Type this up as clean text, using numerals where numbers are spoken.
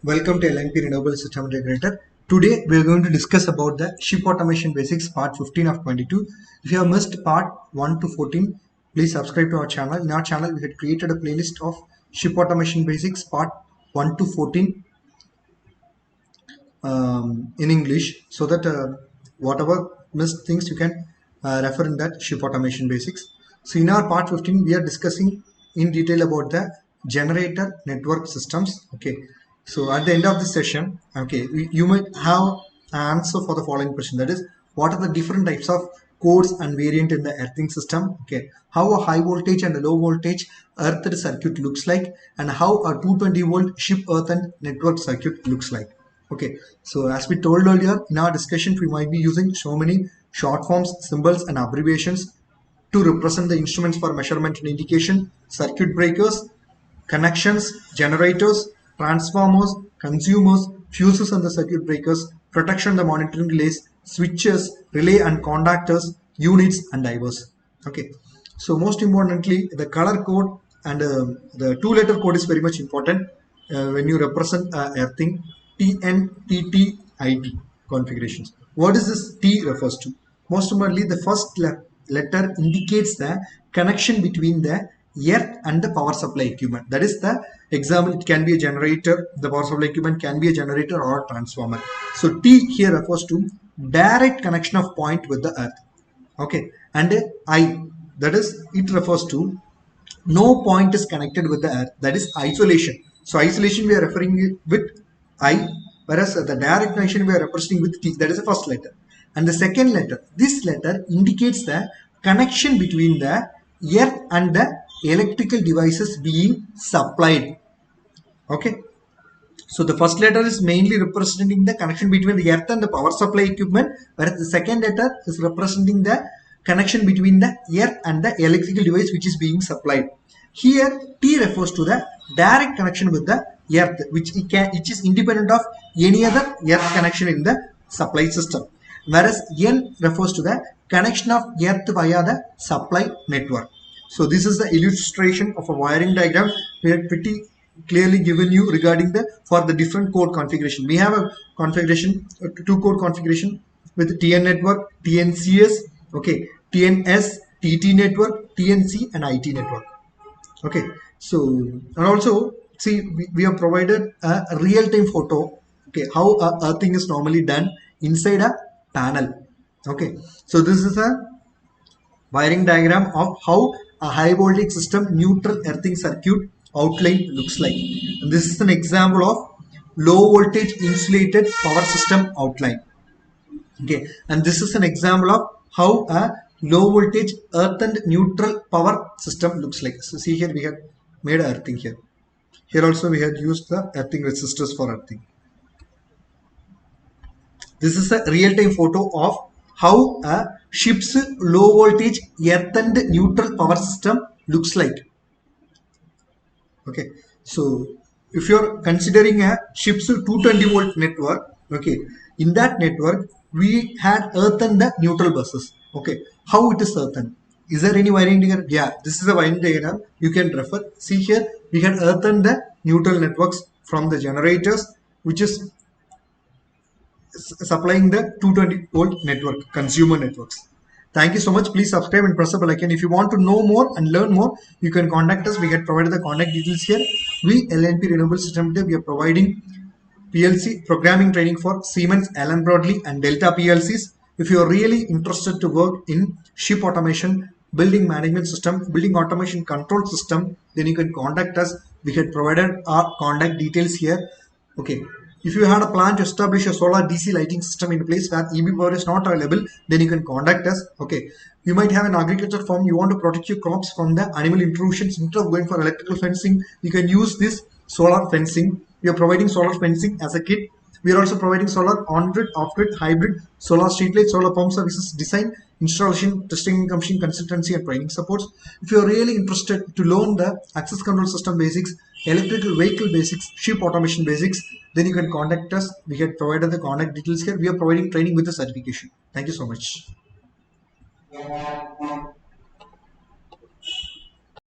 Welcome to LNP Renewable System Integrator. Today we are going to discuss about the ship automation basics part 15 of 22. If you have missed part 1 to 14, please subscribe to our channel. In our channel we had created a playlist of ship automation basics part 1 to 14 in English, so that whatever missed things you can refer in that ship automation basics. So in our part 15 we are discussing in detail about the generator network systems. Okay, so at the end of this session, okay, you might have an answer for the following question, that is, what are the different types of codes and variant in the earthing system, okay, how a high voltage and a low voltage earthed circuit looks like, and how a 220 volt ship earthed network circuit looks like. Okay, so as we told earlier in our discussion, we might be using so many short forms, symbols and abbreviations to represent the instruments for measurement and indication, circuit breakers, connections, generators, transformers, consumers, fuses and the circuit breakers, protection and the monitoring relays, switches, relay and contactors, units and divers. Okay, so most importantly, the color code and the two-letter code is very much important when you represent earthing. TNTTIT configurations. What is this T refers to? Most importantly, the first letter indicates the connection between the earth and the power supply equipment. That is the example. It can be a generator. The power supply equipment can be a generator or a transformer. So T here refers to direct connection of point with the earth. Okay, and I, that is, it refers to no point is connected with the earth. That is isolation. So isolation we are referring with I, whereas the direct connection we are representing with T. That is the first letter. And the second letter, this letter indicates the connection between the earth and the electrical devices being supplied. Okay, so the first letter is mainly representing the connection between the earth and the power supply equipment, whereas the second letter is representing the connection between the earth and the electrical device which is being supplied. Here T refers to the direct connection with the earth, which is independent of any other earth connection in the supply system, whereas N refers to the connection of earth via the supply network. So this is the illustration of a wiring diagram. We have pretty clearly given you regarding for the different code configuration. We have a configuration, two code configuration with TN network, TNCS, okay, TNS, TT network, TNC and IT network. Okay, so and also see we have provided a real-time photo, okay, how earthing is normally done inside a panel. Okay, so this is a wiring diagram of how a high voltage system neutral earthing circuit outline looks like. And this is an example of low voltage insulated power system outline. Okay, and this is an example of how a low voltage earth and neutral power system looks like. So see here we have made earthing here. Here also we had used the earthing resistors for earthing. This is a real-time photo of how a ship's low voltage earth and neutral power system looks like. Okay, so if you're considering a ship's 220 volt network, okay, in that network we had earth and the neutral buses. Okay, how it is earthen? Is there any wiring diagram? Yeah, this is a wiring diagram. You can refer. See here, we had earth and the neutral networks from the generators, which is supplying the 220 volt network, consumer networks. Thank you so much. Please subscribe and press the bell icon. If you want to know more and learn more, you can contact us. We get provided the contact details here. We LNP Renewable System, we are providing PLC programming training for Siemens, Allen Bradley and Delta PLCs. If you are really interested to work in ship automation, building management system, building automation control system, then you can contact us. We had provided our contact details here. Okay. If you had a plan to establish a solar DC lighting system in a place where EB power is not available, then you can contact us. Okay. You might have an agriculture farm. You want to protect your crops from the animal intrusions. Instead of going for electrical fencing, you can use this solar fencing. We are providing solar fencing as a kit. We are also providing solar on-grid, off-grid, hybrid, solar street light, solar pump services, design, installation, testing and commissioning, consultancy and training supports. If you are really interested to learn the access control system basics, electrical vehicle basics, ship automation basics, then you can contact us. We had provided the contact details here. We are providing training with the certification. Thank you so much.